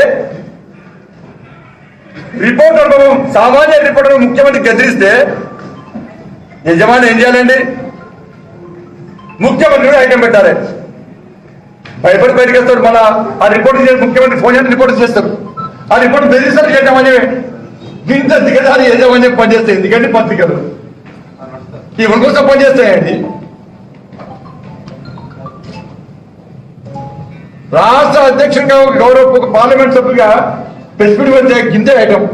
Speaker 1: రిపోర్టర్, సామాన్య రిపోర్టర్ ముఖ్యమంత్రి గెదిరిస్తే యజమాని ఏం చేయాలండి? ముఖ్యమంత్రి ఐటెం పెట్టాలి. భయపడి బయటకు వస్తాడు. మన ఆ రిపోర్ట్ చేసి ముఖ్యమంత్రి ఫోన్ చేసి రిపోర్ట్ చేస్తారు. ఆ రిపోర్ట్ బెదిరిస్తారు చేద్దామని. ఇంత దిగజారి యజమాని పనిచేస్తాయి. ఎందుకంటే పత్రికలు ఇవరి కోసం పనిచేస్తాయండి. రాష్ట్ర అధ్యక్షుడిగా గౌరవ పార్లమెంట్ సభ్యుగా స్పెసిఫిక్ వచ్చే గింజ ఐటమ్.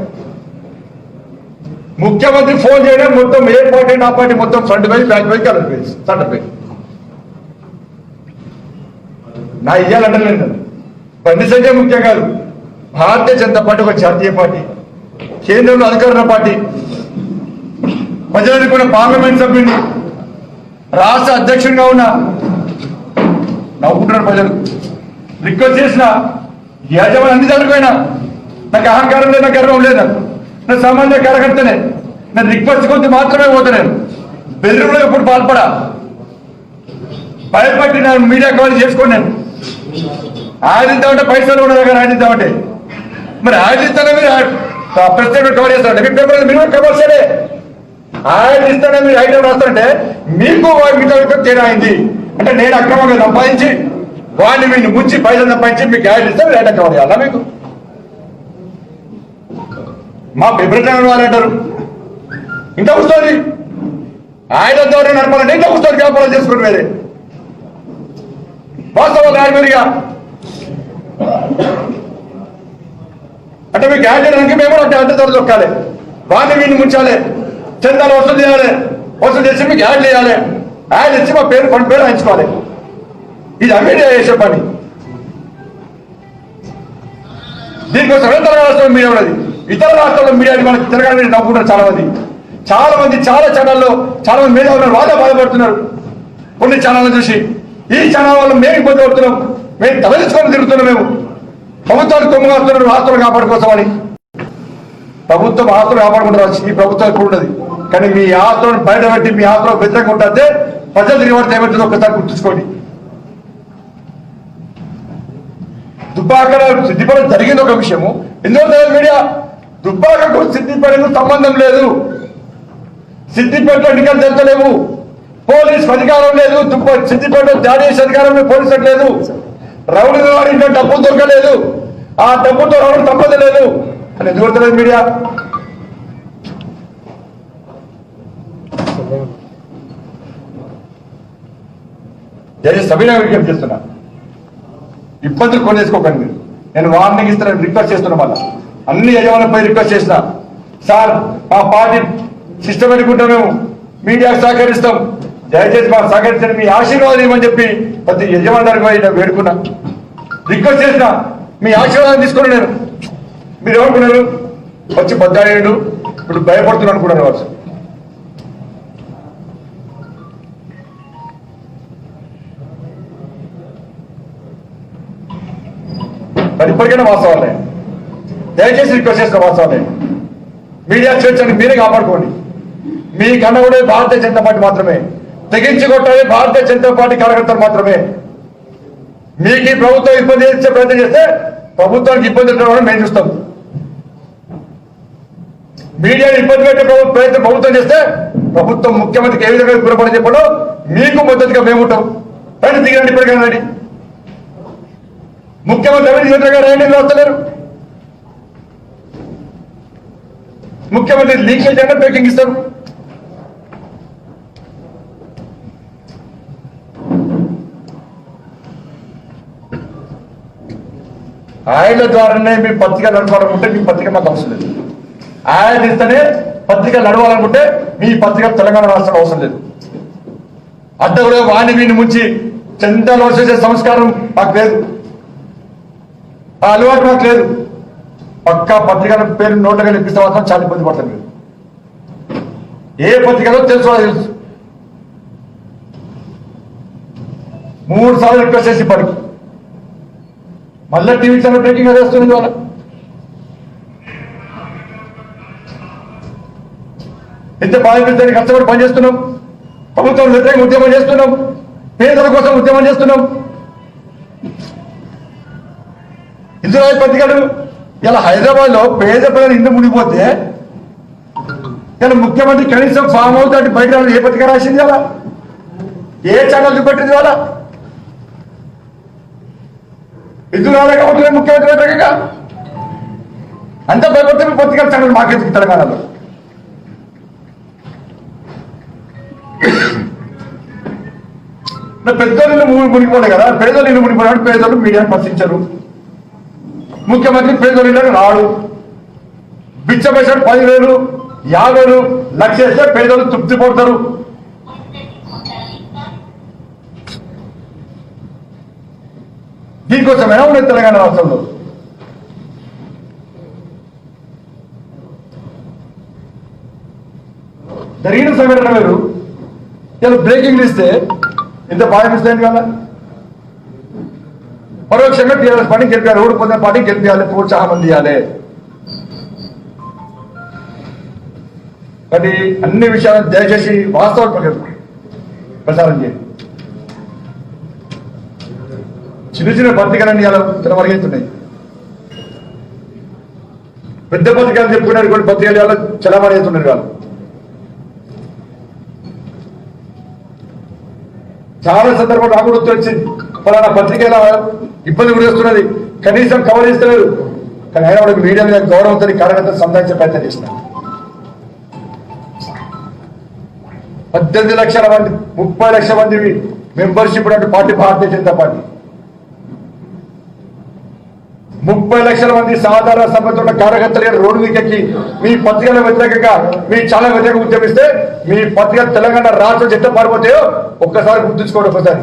Speaker 1: ముఖ్యమంత్రి ఫోన్ చేయడం మొత్తం ఏ పార్టీ నా పార్టీ మొత్తం front page, back page, colour page, centre page. నా ఇయ్యాలంటే బండి సంజయ్ ముఖ్యం కాదు. భారతీయ జనతా పార్టీ ఒక జాతీయ పార్టీ, కేంద్రంలో అధికార పార్టీ, ప్రజలకు కూడా పార్లమెంట్ సభ్యుడిని, రాష్ట్ర అధ్యక్షుడిగా ఉన్నా నవ్వుకుంటున్నారు ప్రజలు. రిక్వెస్ట్ చేసిన యాజమాన్యం అన్ని జరుగుపోయినా నాకు అహంకారం లేదు, నాకు గర్వం లేదు. నేను సామాన్య కార్యకర్తనే. నేను రిక్వెస్ట్ కొద్ది మాత్రమే పోతాను. బెదిరింపులో ఎప్పుడు పాల్పడా. భయపడి నేను మీడియా కవర్ చేసుకోండి. నేను ఆయుధిద్దామంటే పైసలు ఉండదు కానీ ఆయుధిద్దామంటే మరి ఆయుధిస్తానే మీరు ప్రెసిడెంట్ కవర్ చేస్తారంటే మీ పేపర్ మీరు కవర్ చేయలే. ఆయుధిస్తానే మీరు ఐటమ్ రాస్తారంటే మీకు మీతో తేడా అయింది అంటే నేను అక్రమంగా సంపాదించి వాడిని మీరు ముంచి పైసలు సంపాదించి మీకు ఆయుధ ఇస్తే మీరు ఐటమ్ కవర్ చేయాలా? మీకు మా విభజన వాళ్ళు అంటారు ఇంత వస్తుంది ఆయుధం ద్వారా నడపాలంటే ఇంత వస్తుంది వ్యాపారం చేసుకుని వేరే వాస్తవం రాయమరిగా అంటే మీకు యాడ్ చేయడానికి మేము అంటే అంటే ధర దొక్కాలి, వాడిని వీడిని ముంచాలి, చందాలు వసూలు చేయాలి, వసూలు చేసి మీకు యాడ్ చేయాలి. ఆయన ఇచ్చి మా పేరు పని పేరు రాయించుకోవాలి. ఇది మీడియా చేసే పని. దీనికోసం తెలంగాణ రాష్ట్రంలో మీడియా ఉన్నది. ఇతర రాష్ట్రాల్లో మీడియా మనకి తెలంగాణ నవ్వుకుంటారు చాలా మంది చాలా ఛానల్లో చాలా మంది మీద ఉన్నారు, వాళ్ళే బాధపడుతున్నారు. కొన్ని ఛానళ్ళు చూసి ఈ ఛానల్ వల్ల మేము ఇబ్బంది పడుతున్నాం, మేము తలదించుకొని తిరుగుతున్నాం, మేము ప్రభుత్వానికి కొమ్ము కాస్తున్నారు ఆస్తులు కాపాడుకోసం అని. ప్రభుత్వం ఆస్తులు కాపాడుకుంటారు, ఈ ప్రభుత్వం ఎప్పుడు ఉండదు. కానీ మీ ఆస్తులను బయట పెట్టి మీ ఆస్తులకు వ్యతిరేకంగా ఉంటే ప్రజలు తిరిగి ఏమవుతుందో ఒకసారి గుర్తుంచుకోండి. దుబ్బాకలో సిద్దిపేట జరిగింది ఒక విషయము. ఎందుకు తెలియదు మీడియా, దుబ్బాకకు సిద్దిపేటకు సంబంధం లేదు, సిద్దిపేటలో ఎన్నికలు జరగలేవు, పోలీసు అధికారం లేదు, సిద్దిపేటలో దాడి చేసే అధికారం పోలీసులకు లేదు, రౌడీ ఇంట్లో డబ్బు దొరకలేదు, ఆ డబ్బుతో రౌడీ తప్పదు లేదు అని ఎందుకు తెలియదు మీడియా. సభ్యులుగా విజ్ఞప్తి చేస్తున్నా, ఇబ్బందులు కొనేసుకోకండి. నేను వార్నింగ్ ఇస్తాను, రిక్వెస్ట్ చేస్తున్నా. మళ్ళా అన్ని యజమానులపై రిక్వెస్ట్ చేసిన, సార్ మా పార్టీ సిస్టమేటిక్ ఉంటాం, మేము మీడియాకు సహకరిస్తాం, దయచేసి మాకు సహకరించండి, మీ ఆశీర్వాదం ఇవ్వమని చెప్పి ప్రతి యజమాని వేడుకున్నా, రిక్వెస్ట్ చేసిన. మీ ఆశీర్వాదం తీసుకుని నేను మీరు ఏమనుకున్నారు, వచ్చి బద్దాడు ఇప్పుడు భయపడుతున్నాను అనుకున్నారు వాళ్ళు. మరి ఇప్పటికైనా వాస్తవాలే, దయచేసి రిక్వెస్ట్ చేసిన వాస్తవాలే. మీడియా స్వేచ్ఛని మీరే కాపాడుకోండి. మీకన్నా కూడా భారతీయ జనతా పార్టీ మాత్రమే, తెగించి కొట్టాలి భారతీయ జనతా పార్టీ కార్యకర్తలు మాత్రమే. మీకు ఈ ప్రభుత్వం ఇబ్బంది చేసే ప్రయత్నం చేస్తే ప్రభుత్వానికి ఇబ్బంది పెట్టడం మేము చూస్తాం. మీడియాని ఇబ్బంది పెట్టే ప్రయత్నం ప్రభుత్వం చేస్తే ప్రభుత్వం ముఖ్యమంత్రికి ఏ విధంగా గురపడి చెప్పడం మీకు మద్దతుగా మేము ఉంటాం. రండి దిగండి, ఇప్పటికైనా రండి. ముఖ్యమంత్రి అవినీతి గారు రండి, వస్తలేరు. ముఖ్యమంత్రి లీకేజ్ అంటే బ్రేకింగ్ ఇస్తారు. ఆయన ద్వారానే మీ పత్రిక నడపాలనుకుంటే మీ పత్రిక మాకు అవసరం లేదు. ఆయన ఇస్తేనే పత్రిక నడవాలనుకుంటే మీ పత్రిక తెలంగాణ రాష్ట్రం అవసరం లేదు. అడ్డగుడు వాణి వీని ముంచి చందాలు చేసే సంస్కారం మాకు లేదు, ఆ అలవాటు మాకు లేదు. పక్కా పత్రికల పేరు నోట్లుగా ఇప్పిస్తే మాత్రం చాలా ఇబ్బంది పడతాం. మీరు ఏ పత్రికలో తెలుసు 3 సార్లు రిక్వెస్ట్ చేసి ఇప్పటికి మళ్ళీ టీవీ ఛానల్ బ్రేకింగ్ వేస్తుంది. వాళ్ళ ఎంత బాధితులు కష్టపడి పనిచేస్తున్నాం, ప్రభుత్వం వ్యతిరేకంగా ఉద్యమం చేస్తున్నాం, పేదల కోసం ఉద్యమం చేస్తున్నాం. ఇందులో పత్రికలు ఇలా హైదరాబాద్ లో పేద ప్రజలు ఇల్లు మునిగిపోతే ఇలా ముఖ్యమంత్రి కనీసం ఫామ్ హౌస్ అంటే బయట ఏ పత్రిక రాసింది అలా, ఏ ఛానల్ చూపెట్టింది వాళ్ళ. ఇందులో కాబట్టి ముఖ్యమంత్రి వ్యతిరేకంగా అంత భయపడితే పత్రికల ఛానల్ మాకెందుకు తెలంగాణలో. పెద్దోళ్ళు మునిగిపోలే కదా, పేదోళ్ళు ఇల్లు మునిగిపోయినాడు, పేదోళ్ళు మీడియాను ప్రశ్నించరు. ముఖ్యమంత్రి పేదోళ్ళు రాడు, బిచ్చపేశాడు 10,000, 50,000, 1,00,000 వేస్తే పేదోళ్ళు తృప్తి పడతారు. దీనికోసమైనా ఉన్నది తెలంగాణ రాష్ట్రంలో. జరిగిన సంఘటన వేరు, ఇలా బ్రేకింగ్ ఇస్తే ఇంత బాగా మిస్తాయి కదా. పరోక్షంగా టీఆర్ఎస్ పార్టీ గెలిపారు, ఓడిపోతున్న పార్టీ గెలిపించాలి, ప్రోత్సాహం అందియాలి. కానీ అన్ని విషయాలను దయచేసి వాస్తవాలు ప్రచారం చేయండి. చిన్న చిన్న పత్రికలన్నీ ఇలా తెలవరిగెత్తున్నాయి. పెద్ద పత్రికలు చెప్పుకున్నారు, కొన్ని పత్రికలు ఇలా చెలమరుగుతున్నారు. వాళ్ళు చాలా సందర్భాలు నాకు కూడా వచ్చింది, ఫలానా పత్రిక ఇలా ఇబ్బంది గురిస్తున్నది, కనీసం కవర్ చేస్తలేదు. కానీ ఆయన వాడికి మీడియా మీద గౌరవంతో కార్యకర్తలు సంపాదించే ప్రయత్నం చేస్తున్నారు. 18 లక్షల మంది 30 లక్షల మంది membership party Bharatiya Janata party.
Speaker 2: 30 లక్షల మంది సాధారణ సభ్యుల కార్యకర్తలు రోడ్డు మీదకి మీ పత్రికల వ్యతిరేకంగా మీ చాలా వ్యతిరేకంగా ఉద్యమిస్తే మీ పత్రికలు తెలంగాణ రాష్ట్రం ఎంత పారిపోతాయో ఒక్కసారి గుర్తుంచుకోండి. ఒకసారి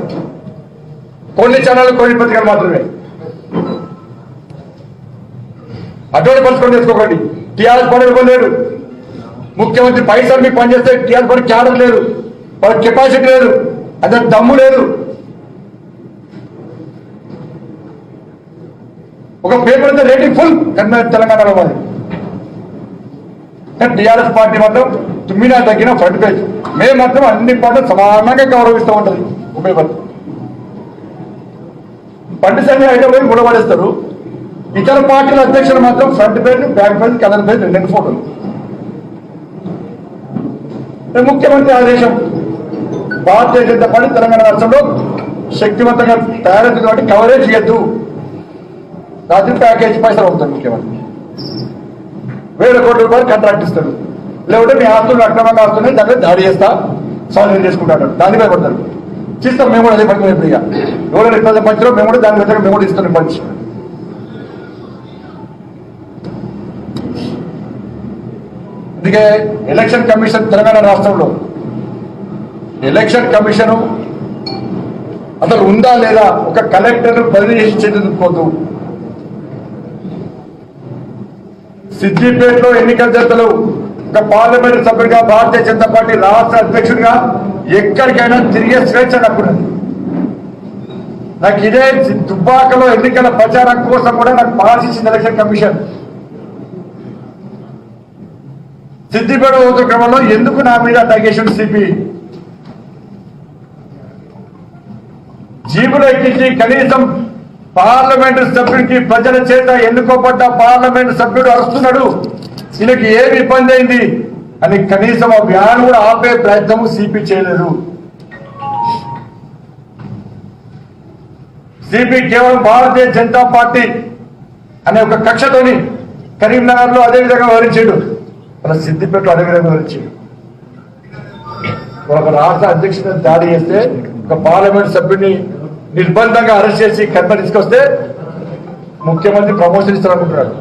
Speaker 2: కొన్ని ఛానళ్ళు కొన్ని పత్రికలు మాత్రమే అటువంటి పంచుకొని తెచ్చుకోకండి. టీఆర్ఎస్ పని ఇవ్వలేరు. ముఖ్యమంత్రి పైసలు మీకు పనిచేస్తే టీఆర్ఎస్ పని క్యాడర్ లేదు, వాళ్ళ కెపాసిటీ లేదు, అంత దమ్ము లేదు. ఒక పేపర్ అయితే రేటింగ్ ఫుల్ తెలంగాణలో మాది. టీఆర్ఎస్ పార్టీ మాత్రం తుమ్మినా తగ్గిన ఫ్రంట్ పేజ్. మేము మాత్రం అన్ని పార్టీలు సమానంగా గౌరవిస్తూ ఉంటుంది. ఒక పేపర్ పంట సంఘం అయితే పోయి గొడవడేస్తారు. ఇతర పార్టీల అధ్యక్షులు మాత్రం front page, back page, colour page, 2 ఫోటోలు. ముఖ్యమంత్రి ఆదేశం భారతీయ జనతా పార్టీ తెలంగాణ రాష్ట్రంలో శక్తివంతంగా తయారైంది కాబట్టి కవరేజ్ చేయొద్దు. రాత్రి ప్యాకేజీ పైసలు అవుతాడు ముఖ్యమంత్రి. 1000 కోట్ల రూపాయలు కాంట్రాక్ట్ ఇస్తాడు. లేకుంటే మీ ఆస్తులు అక్రమంగా ఆస్తున్నాయి, దాని దాడి చేస్తా సాల్వ్ చేసుకుంటాడు. దాని మీద పడతారు. చేస్తాం మేము కూడా అదే పడుతున్నాం. ఇప్పుడు ఇక ఎవరైనా ఇబ్బంది పంచలో మేము కూడా దాని వ్యతిరేకంగా మేము కూడా ఇస్తున్నాం పంచి. అందుకే ఎలక్షన్ కమిషన్ తెలంగాణ రాష్ట్రంలో ఎలక్షన్ కమిషన్ అసలు ఉందా లేదా ఒక కలెక్టర్ బదిలీ చేసి చేతుకోదు. సిద్దిపేటలో ఎన్నికల జతలు ఒక పార్లమెంట్ సభ్యుడిగా భారతీయ జనతా పార్టీ రాష్ట్ర అధ్యక్షుడిగా ఎక్కడికైనా తిరిగే స్వేచ్ఛ నాకున్నది. నాకు ఇదే దుబ్బాకలో ఎన్నికల ప్రచారం కోసం కూడా నాకు పాస్ ఇచ్చింది ఎలక్షన్ కమిషన్. సిద్దిపేట అవుతున్న క్రమంలో ఎందుకు నా మీద అటాకేషన్ సిపి జీబులో ఎక్కించి కనీసం పార్లమెంటు సభ్యుడికి ప్రజల చేత ఎన్నుకోబడ్డ పార్లమెంటు సభ్యుడు అరుస్తున్నాడు, ఈయనకి ఏమి ఇబ్బంది అయింది అని కనీసం ఆ వ్యాన్ కూడా ఆపే ప్రయత్నం సిపి చేయలేదు. సిపి కేవలం భారతీయ జనతా పార్టీ అనే ఒక కక్షతోని కరీంనగర్ లో అదే విధంగా వివరించాడు, మన సిద్దిపేటలో అదే విధంగా వివరించాడు. ఒక రాష్ట్ర అధ్యక్షుడు దాడి చేస్తే ఒక పార్లమెంట్ సభ్యుడిని నిర్బంధంగా అరెస్ట్ చేసి కర్మ తీసుకొస్తే ముఖ్యమంత్రి ప్రమోషన్ ఇస్తారనుకుంటున్నాడు.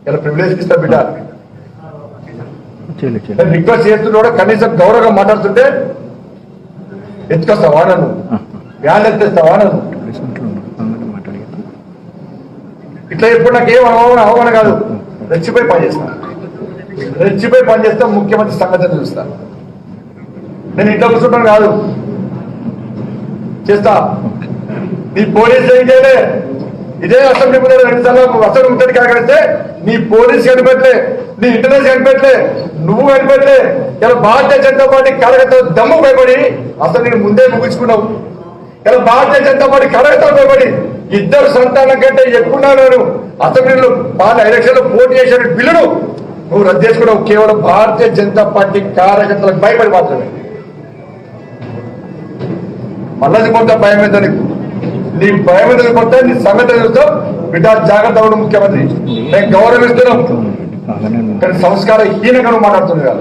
Speaker 2: ఇలా ప్రివిలేజ్ ఇస్తా బిడ్డ రిక్వెస్ట్ చేస్తున్నాడు. కనీసం గౌరవంగా మాట్లాడుతుంటే ఎత్తుకొస్తావా నన్ను, వ్యాన్ ఎత్తేస్తావా నన్ను, ఇట్లా ఎప్పుడు నాకు ఏం అవగాహన కాదు. రెచ్చిపోయి పనిచేస్తా, రెచ్చిపోయి పనిచేస్తా. ముఖ్యమంత్రి సంగతి చూస్తా. నేను ఇంట్లో కూర్చుంటాను కాదు, చేస్తా. నీ పోలీసు ఏం చేయలే, ఇదే అసెంబ్లీ ముందు 2 సార్లు అసెంబ్లీ ముట్టడికి ఆగడిస్తే నీ పోలీసు కనిపెట్టలే, నీ ఇంటర్నెట్ కనిపెట్టలే, నువ్వు కనిపెట్టలే. ఇలా భారతీయ జనతా పార్టీ కార్యకర్తలు దమ్ము భయపడి అసలు నేను ముందే ముగించుకున్నావు. ఇలా భారతీయ జనతా పార్టీ కార్యకర్తలు భయపడి 2 సంతానం కంటే ఎక్కువ నేను అసెంబ్లీలో ఎలక్షన్ లో పోటీ చేసిన బిల్లును నువ్వు రద్దు చేసుకున్నావు. కేవలం భారతీయ జనతా పార్టీ కార్యకర్తలకు భయపడి మాత్రమే. మళ్ళీ కొంత భయం మీద నీ భయం మీద కొంత నీ సంగతి చూస్తాం. బిడ్డ జాగ్రత్త అవ్వడం ముఖ్యమంత్రి. నేను గౌరవిస్తున్నాం, కానీ సంస్కారం హీనంగా మాట్లాడుతుంది కదా.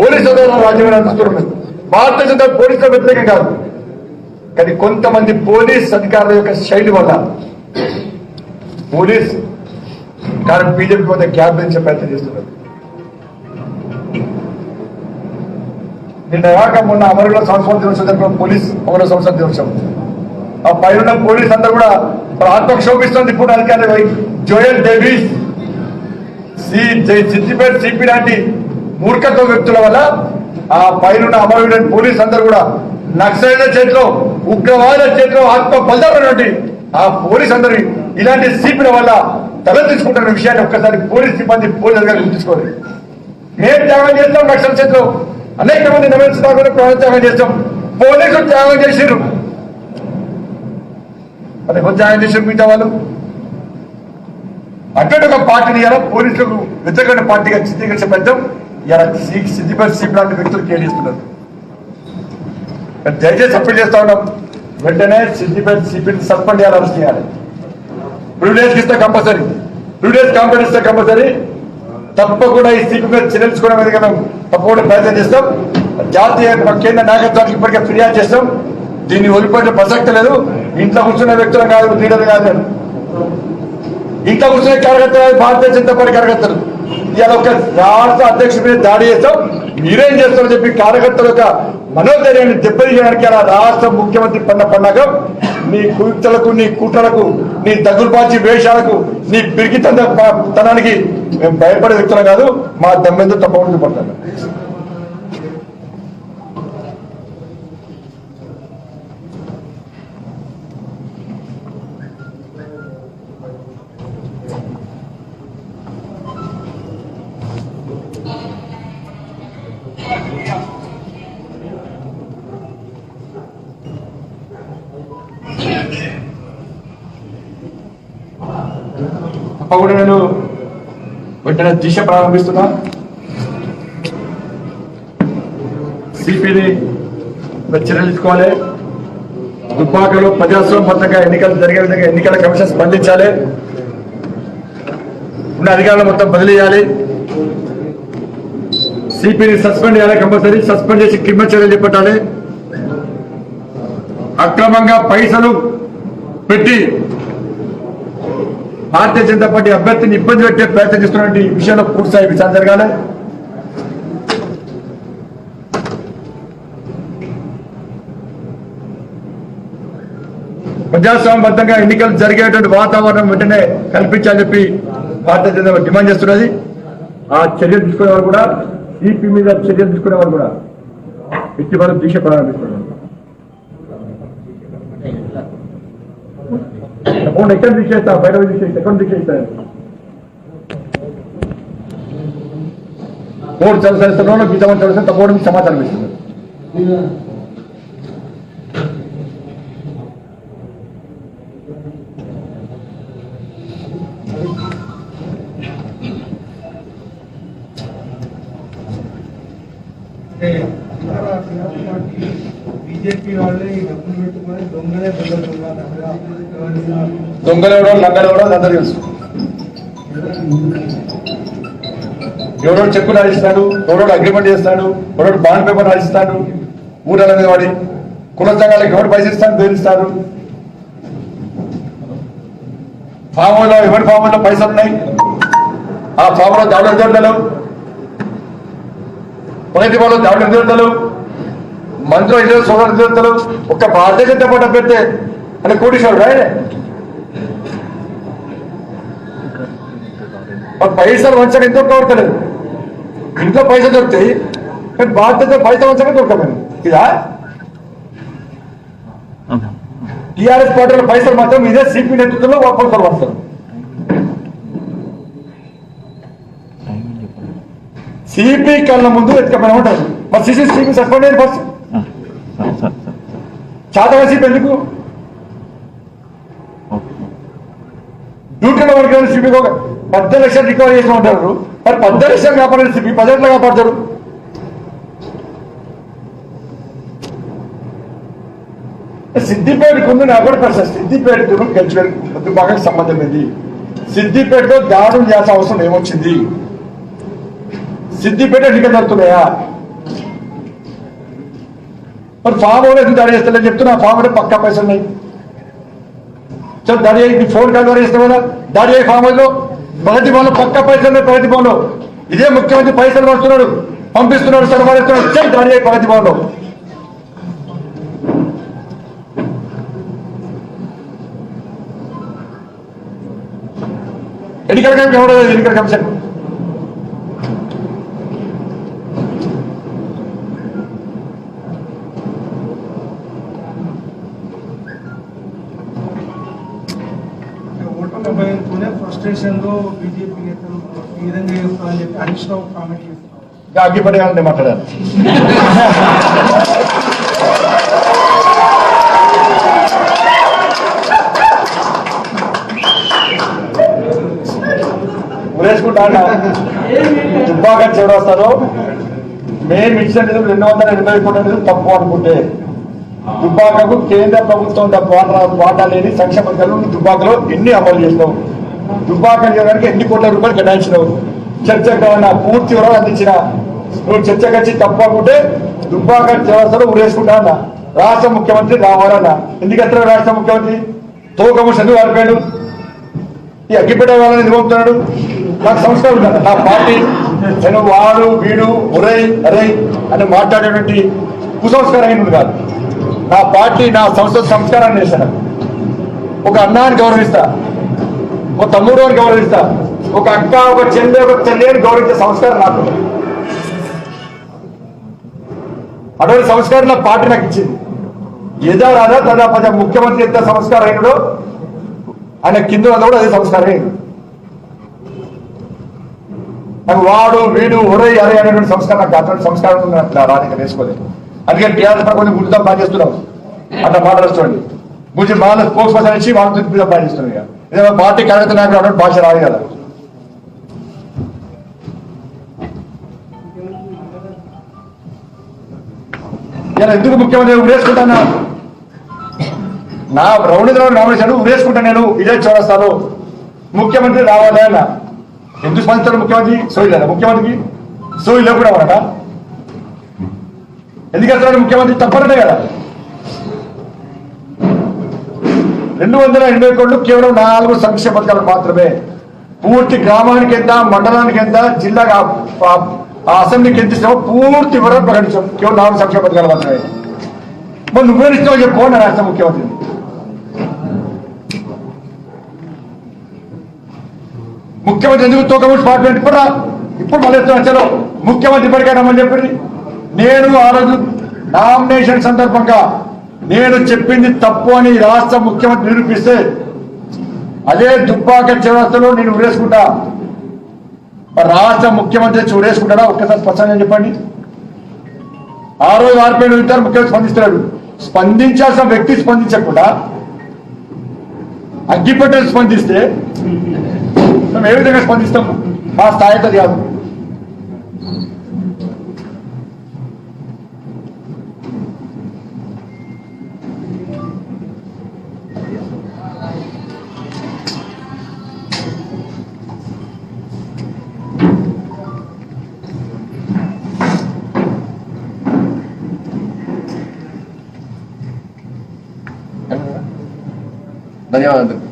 Speaker 2: పోలీసు రాజ్యమైన అందిస్తున్నాం. భారతీయ జనతా పోలీసుల వ్యతిరేకం కాదు, కానీ కొంతమంది పోలీస్ అధికారుల యొక్క శైలి వల్ల పోలీస్ కానీ బీజేపీ కొంత గ్యాప్ పెంచే ప్రయత్నం చేస్తున్నారు. నిన్న కాక మొన్న అమరుల సంవత్సరం దినోత్సవం పోలీస్ అమరుల సంవత్సరం దినోత్సవం ఆ పైన పోలీస్ అందరూ కూడా ఆత్మక్షోభిస్తుంది. ఇప్పుడు అధికారి జోయల్ డేవిస్, సిద్దిపేట సిపి లాంటి మూర్ఖత్వ వ్యక్తుల వల్ల ఆ పైన అమరులైన పోలీస్ అందరూ కూడా నక్సలైట్ల చేతిలో, ఉగ్రవాదుల చేతిలో ఆత్మ బలిదానటువంటి ఆ పోలీస్ అందరి ఇలాంటి సిపిల వల్ల తలెత్తించుకుంటున్న విషయాన్ని ఒక్కసారి పోలీస్ సిబ్బంది పోలీసు అధికారులు గుర్తించుకోవాలి. మేము త్యాగం చేస్తాం, నక్సల్ చేతిలో అనేక మంది నవీన ప్రాణ త్యాగం చేస్తాం. పోలీసులు త్యాగం చేసిరు, మరి ఎవరు త్యాగం చేసారు? మిగతా వాళ్ళు అటువంటి ఒక పార్టీని ఇలా పోలీసులకు వ్యతిరేక పార్టీగా చిత్రీకరించే ప్రయత్నం ఇలా సిద్దిపేట సిపి లాంటి వ్యక్తులు కేటాయిస్తున్నారు. దయచేసి అప్పీల్ చేస్తా ఉన్నాం, వెంటనే సిద్దిపేట సిపిని సస్పెండ్ చేయాలి, అరెస్ట్ చేయాలి. ప్రివిలేజ్ ఇస్తే కంపల్సరీ, ప్రివిలేజ్ కాంపెన్స్ ఇస్తే కంపల్సరీ. తప్పకుండా ఈ సిపి మీద చర్యలు తీసుకోవడం మీద మేము తప్పకుండా ప్రయత్నం చేస్తాం. జాతీయ కేంద్ర నాయకత్వానికి ఇప్పటికే ఫిర్యాదు చేస్తాం. దీన్ని వదిలిపోయిన ప్రసక్తి లేదు. ఇంట్లో కూర్చున్న వ్యక్తులు కాదు, లీడర్ కాదు. ఇంట్లో కూర్చునే కార్యకర్తలు భారతీయ జనతా పార్టీ కార్యకర్తలు ఇవాళ ఒక రాష్ట్ర అధ్యక్షుడి మీద దాడి చేస్తాం, మీరేం చేస్తామని చెప్పి కార్యకర్తల యొక్క మనోధైర్యాన్ని దెబ్బతీయడానికి అలా రాష్ట్ర ముఖ్యమంత్రి పండగ నీ కుయుక్తలకు, నీ కుట్రలకు, నీ దగ్గులపాచి వేషాలకు, నీ పిరికితనానికి మేము భయపడే వ్యక్తులు కాదు. మా దమ్మెంతో తప్పకుండా పడతాను. తప్పకుండా నేను వెంటనే దిశ ప్రారంభిస్తున్నా. సిపిని చర్యలు తీసుకోవాలి. దుబ్బాకలో ప్రజాస్వామ్యబద్ధంగా ఎన్నికలు జరిగే విధంగా ఎన్నికల కమిషన్ స్పందించాలి. ఉన్న అధికారులు మొత్తం బదిలీ చేయాలి. సిపిని సస్పెండ్ చేయాలి, కంపల్సరీ సస్పెండ్ చేసి క్రిమినల్ చర్యలు చేపట్టాలి. అక్రమంగా పైసలు పెట్టి భారతీయ జనతా పార్టీ అభ్యర్థిని ఇబ్బంది పెట్టే ప్రయత్నం చేస్తున్నటువంటి విషయంలో పూర్తిస్థాయి విచారణ జరగాలి. ప్రజాస్వామ్యబద్ధంగా ఎన్నికలు జరిగేటువంటి వాతావరణం వెంటనే కల్పించాలని చెప్పి భారతీయ జనతా పార్టీ డిమాండ్ చేస్తున్నది. ఆ చర్యలు తీసుకునేవారు కూడా, సిపి మీద చర్యలు తీసుకునేవారు కూడా ఎట్టి వరకు దీక్ష ప్రారంభిస్తున్నారు. అకౌంట్ ఎక్కడ దీక్ష ఇస్తా, బయట దీక్ష ఇస్తా, అకౌంట్ దీక్ష ఇస్తారు. కోర్టు చదివిస్తాను, గీత చదివిస్తే తప్పకుండా మీకు సమాచారం ఇస్తుంది.
Speaker 3: బీజేపీ వాళ్ళే ఈ డబ్బులు పెట్టుకొని దొంగలే
Speaker 2: దొంగలెవడో లంగలెవడో అందరూ తెలుసు. ఎవడో చెక్కు రాజిస్తాడు, ఎవడో అగ్రిమెంట్ చేస్తాడు, ఎవడో బాండ్ పేపర్ రాజిస్తాడు. ఊరల మీద వాడి కుల సంఘాలకు ఎవరు పైసలు ఇస్తాడు, బెదిరిస్తారు. ఫామ్లో ఎవరి ఫామ్లో పైసలు ఉన్నాయి, ఆ ఫామ్లో దాడులు జరుగుతారు, ప్రగతి వాళ్ళు దాడులు జరుగుతారు, మంత్రులు ఇద్దరు సోదరులు జరుగుతారు. ఒక్క భారతీయ జనతా పార్టీ పెడితే అంటే కోటీశ్వరుడు రాయలే. పైసలు వంచక ఎందుకు దొరకలేదు? ఇంట్లో పైసలు దొరుకుతాయి, కానీ భారతీయ పైసలు వంచక దొరకలేదు. ఇదా టీఆర్ఎస్ పార్టీలో పైసలు మాత్రం ఇదే సిపి నేతృత్వంలో వాపసులు వస్తారు. సిపి కళ్ళ ముందు ఎత్తుకపోయినా ఉంటారు. మరి సిపి సస్పెండ్ అయ్యింది ఫస్ట్. చాతగా సిపి ఎందుకు డ్యూటీలో వరకు సిపి 10 లక్షలు రికవరీ చేసిన ఉంటారు. మరి 10 లక్షలు కాపాడే సిపి 10 లక్షలు కాపాడతారు. సిద్దిపేటకు ఉంది నాకు కూడా పరిస్థితి. సిద్దిపేటకు గజ్వేల్ బాగా సంబంధం ఏంది? సిద్దిపేటలో దాడులు చేయాల్సిన అవసరం ఏమొచ్చింది? సిద్దిపేట ఎన్నికలు జరుగుతున్నాయా? మరి ఫామ్ హౌస్ దాడి చేస్తారని చెప్తున్నా. ఫామ్ హౌస్ పక్కా పైసలు ఉన్నాయి. చల్ దాడి అయ్యి ఫోన్ కాల్ ద్వారా ఇస్తాం కదా. దాడి అయ్యి ఫామ్ హౌస్ లో ప్రగతి భవన్లో పక్కా పైసలు ఉన్నాయి. ప్రగతి భవన్లో ఇదే ముఖ్యమంత్రి పైసలు పడుతున్నాడు, పంపిస్తున్నాడు, సరఫరాస్తున్నాడు. చల్ దాడి అయ్యి ప్రగతి భవన్లో ఎన్నికల కమిషన్ ఎవడో ఎన్నికల కమిషన్
Speaker 3: ఫ్రస్ట్రేషన్ లో బీజేపీ నేతలు ఈ విధంగా చేస్తారని చెప్పి హరీష్ రావు కామెంట్ చేస్తున్నారు.
Speaker 2: అగ్గిపడేయాలని మాట్లాడారు. ఉరేసుకుంటా దుబ్బాక చివరొస్తారు. మేము ఇచ్చిన నిధులు 280 కోట్ల నిధులు తప్పు అనుకుంటే దుబ్బాకకు కేంద్ర ప్రభుత్వం వాటా లేని సంక్షేమ పథకాలు దుబ్బాకలో ఎన్ని అమలు చేసినావు? దుబ్బాక చేయడానికి ఎన్ని కోట్ల రూపాయలు కేటాయించినావు? చర్చకు పూర్తి వివరాలు అందించిన నువ్వు చర్చకు వచ్చి తప్పు అనుకుంటే దుబ్బాక చివరొస్తారు ఉరేసుకుంటా అన్న. రాష్ట్ర ముఖ్యమంత్రి రావాలన్నా ఎందుకు ఎత్తాడు రాష్ట్ర ముఖ్యమంత్రి తోకము చదువు వాడిపోయాడు ఈ అగ్గిపెట్ట వాళ్ళని ఎందుకు పంపుతున్నాడు నాకు సంస్కారం ఉండాలి నా పార్టీ నేను వాడు వీడు ఒరై అరై అని మాట్లాడేటువంటి కుసంస్కారమైనది కాదు నా పార్టీ నా సంస్థ సంస్కారాన్ని చేశాను ఒక అన్నాన్ని గౌరవిస్తా ఒక తమ్ముడు అని గౌరవిస్తా ఒక అక్క ఒక చెల్లె ఒక చెల్లెని గౌరవించే సంస్కారం నాకు అటువంటి సంస్కారం నా పార్టీ నాకు ఇచ్చింది ఏదో రాదా తదా పద ముఖ్యమంత్రి ఎంత సంస్కారం అయినడో ఆయన కింద కూడా అదే సంస్కారమే నాకు వాడు వీడు ఒరై అరే అనేటువంటి సంస్కారం నాకు అటువంటి సంస్కారం రాజకీయ వేసుకోలేదు అందుకని టీఆర్ఎస్ కొంచెం గుర్తుగా పనిచేస్తున్నాం అట్లా మాట్లాడుకోండి గురించి వాళ్ళ స్పోక్స్ పర్సన్ ఇచ్చి వాళ్ళ గుర్తుగా పనిచేస్తున్నాం ఇక ఇదే పార్టీ కార్యకర్త నాకు అటువంటి భాష రాదు కదా ఇలా ఎందుకు ముఖ్యమంత్రి ఉరేసుకుంటాను నా రౌండ్ నామినేషన్ ఉరేసుకుంటా నేను ఇదే చూడస్తాను ముఖ్యమంత్రి రావాలి అన్న ఎందుకు స్పందిస్తాడు ముఖ్యమంత్రి సోయి లేదా ముఖ్యమంత్రికి సోయి లేకుండా అనట ఎందుకు వస్తున్నాడు ముఖ్యమంత్రి తప్పనటే కదా 280 కోట్లు కేవలం 4 సంక్షేమ పథకాలు మాత్రమే పూర్తి గ్రామానికి ఎంత మండలానికి ఎంత జిల్లా అసెంబ్లీకి ఎంత ఇస్తామో పూర్తి వివరాలు ప్రకటించాం కేవలం 4 సంక్షేమ పథకాలు మాత్రమే మరి నువ్వే ఇస్తావు చెప్పు నా రాష్ట్ర ముఖ్యమంత్రి ముఖ్యమంత్రి ఎందుకు తోకముట్టి పార్టీ ఇప్పుడు మళ్ళీ చలో ముఖ్యమంత్రి ఇప్పటికైనా రమ్మని చెప్పండి నేను ఆ రోజు నామినేషన్ సందర్భంగా నేను చెప్పింది తప్పు అని రాష్ట్ర ముఖ్యమంత్రి నిరూపిస్తే అదే దుబ్బాక చౌరస్తాలో నేను ఉరేసుకుంటా రాష్ట్ర ముఖ్యమంత్రి ఉరేసుకుంటాడా ఒక్కసారి స్పష్టంగా చెప్పండి ఆ రోజు ఆర్పేడు ఇద్దరు ముఖ్యమంత్రి స్పందిస్తున్నాడు స్పందించాల్సిన వ్యక్తి స్పందించకుండా అగ్గిపెట్టలు స్పందిస్తే మేము ఏ విధంగా స్పందిస్తాము మా స్థాయితో కాదు ధన్యవాదాలు.